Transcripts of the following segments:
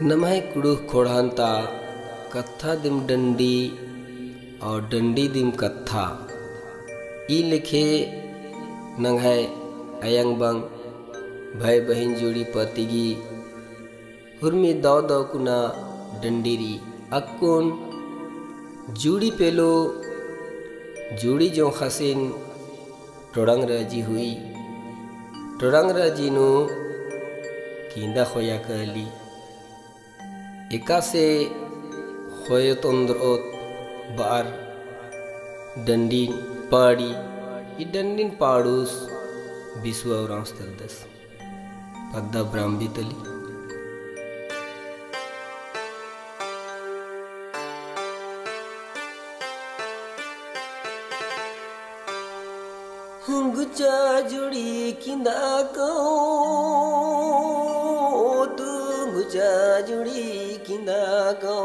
नमः कुड़ुह खोड़ांता कत्था दिम डंडी और डंडी दिम कत्था ई लिखे नंगै अयंग बंग भाई बहन जुड़ी पतिगी हुर्मी दाव दाव कुना डंडीरी अक्कुन जुड़ी पेलो जुड़ी जो खसिन टोड़ंग राजी हुई टोड़ंग राजी नु कींदा खोया कहली एका से खोय तंद्रोत बार डंडीन पाड़ी ई डंडीन पाड़ूस बिस्वा और तलदस पद्दा ब्राह्मी तली गुचा जुड़ी किंदा को तू गुचा जुड़ी किंदा को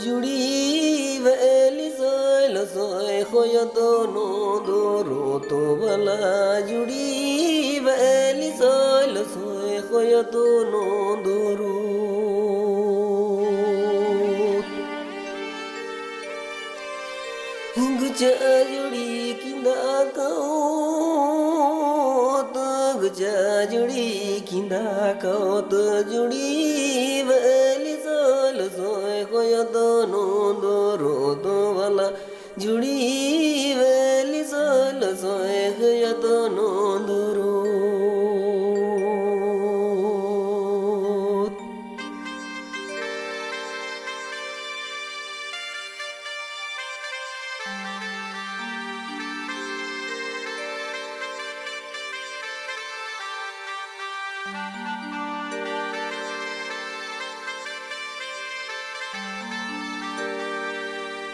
जुड़ी वेली सोय खोय तो नो दोरो तो भला जुड़ी वेली सोय खोय तो नो दोरो गुचा जुड़ी किंदा को तो गुचा जुड़ी किंदा को तो जुड़ी वेली सोय खोय तो नो दोरो तो भला जुड़ी वेली सोय खोय तो नो दोरो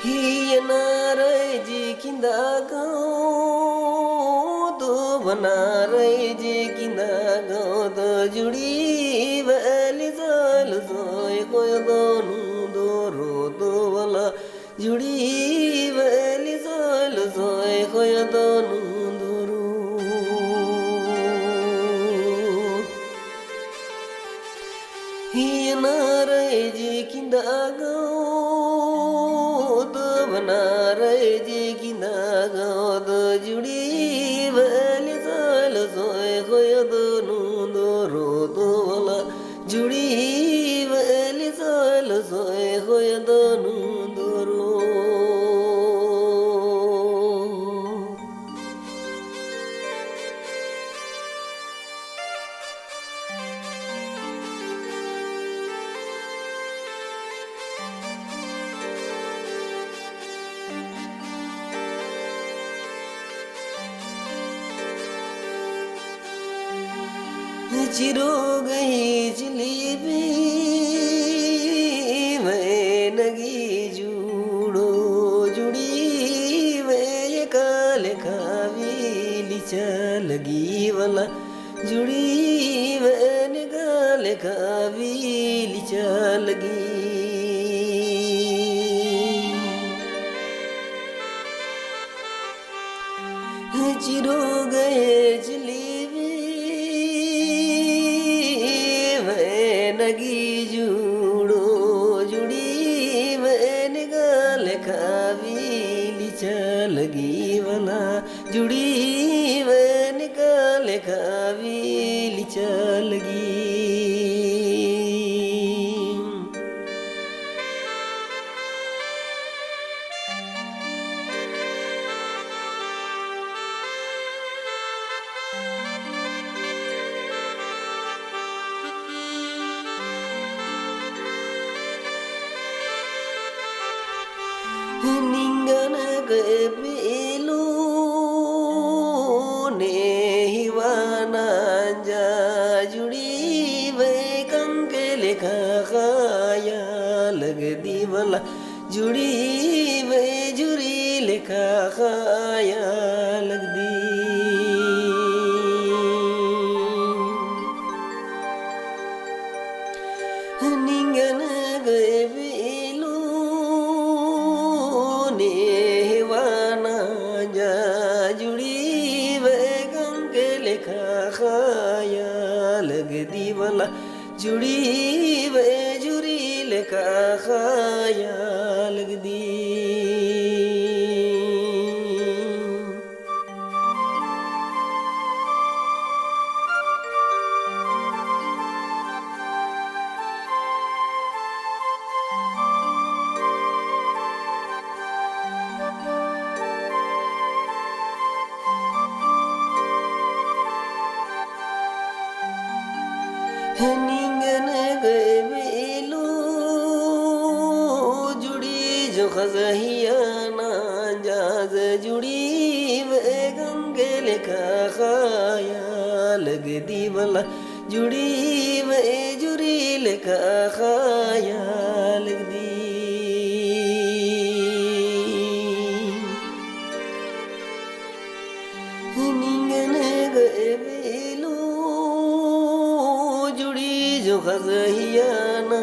ही नारे जी किंदा गो तो बना रे जी किंदा गो तो जुड़ी वेली सोय खोय दोनू दोरो तो वाला जुड़ी वेली सोय खोय दोनू दोरो ही नारे जी किंदा गो बना रे जी किंदा गो तो जुड़ी वेली सोय खोय दोनू दोरो तो वाला जुड़ी वेली सोय खोय दोनू दोरो चिरो गई जलेबी मैं नगी जूड़ो जुड़ी वे काले खावी लिचा लगी वाला जुड़ी वे निकाले खावी लिचा लगी चिरो गए जलेबी नगी जूड़ो जुड़ी मैं निकाल खावी लिचा लगी वाला जुड़ी मैं निकाल खावी लिचा लगी निंगन गए बेलू ने हिवाना जा जुड़ी वे कंके लेखा खाया लग दी वाला जुड़ी वे जुरी लेखा खाया लग दी निंगन गए बेलू जुड़ी वे गंगे लेखा खाया लग दी वाला जुड़ी वे लेखा खाया लगदी। निंगन गए बेलू जुड़ी जो खजहिया ना जाज जुड़ी वे गंगे लेखा खाया लगदी भला जुड़ी वे जुरी लेखा खाया लगदी। निंगन गए बेलू जुड़ी जो खजहिया ना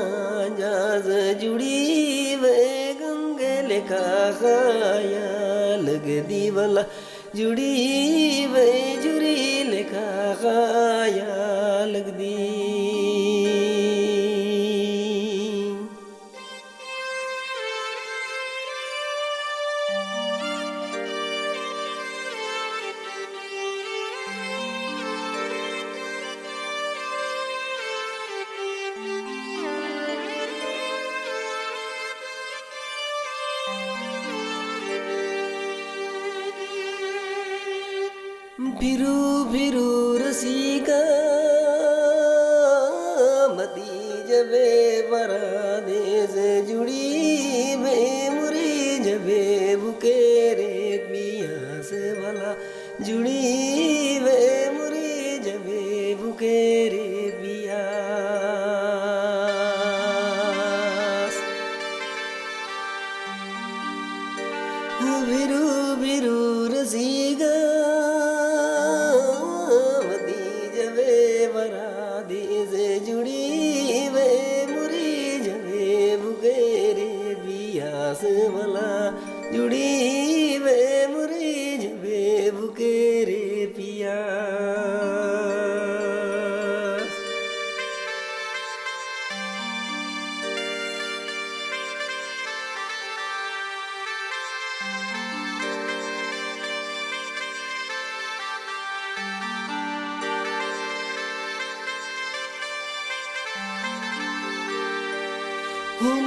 जाज जुड़ी वे गंगे लेखा खाया लगदी भला जुड़ी वे जुरी लेखा खाया लगदी। फिरू फिरू रसिका मती जबे परदेस जुड़ी वे मुरी जबे बुकेरे पिया से भला जुड़ी वे मुरी जबे बुकेरे पिया। फिरू फिरू रसिका जुड़ी वे मुरी जबे बुकेरे बियास भला जुड़ी वे मुरी जबे बुकेरे पिया।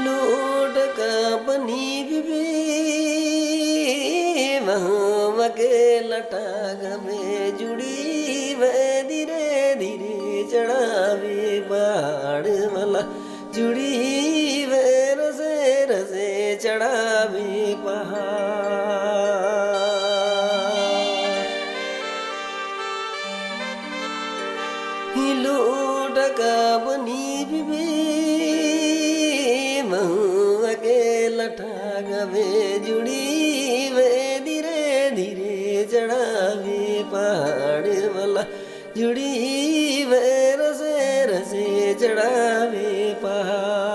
लोट का पनी भी वहाँ के लटाग में जुड़ी वे धीरे धीरे चढ़ावे पहाड़ वाला जुड़ी वे रसे रसे चढ़ावे पहाड़। लोट का पनी भी के लठाग वे जुड़ी वे धीरे धीरे चढ़ावे पहाड़ वाला जुड़ी वे रसे रसे चढ़ावे पहाड़।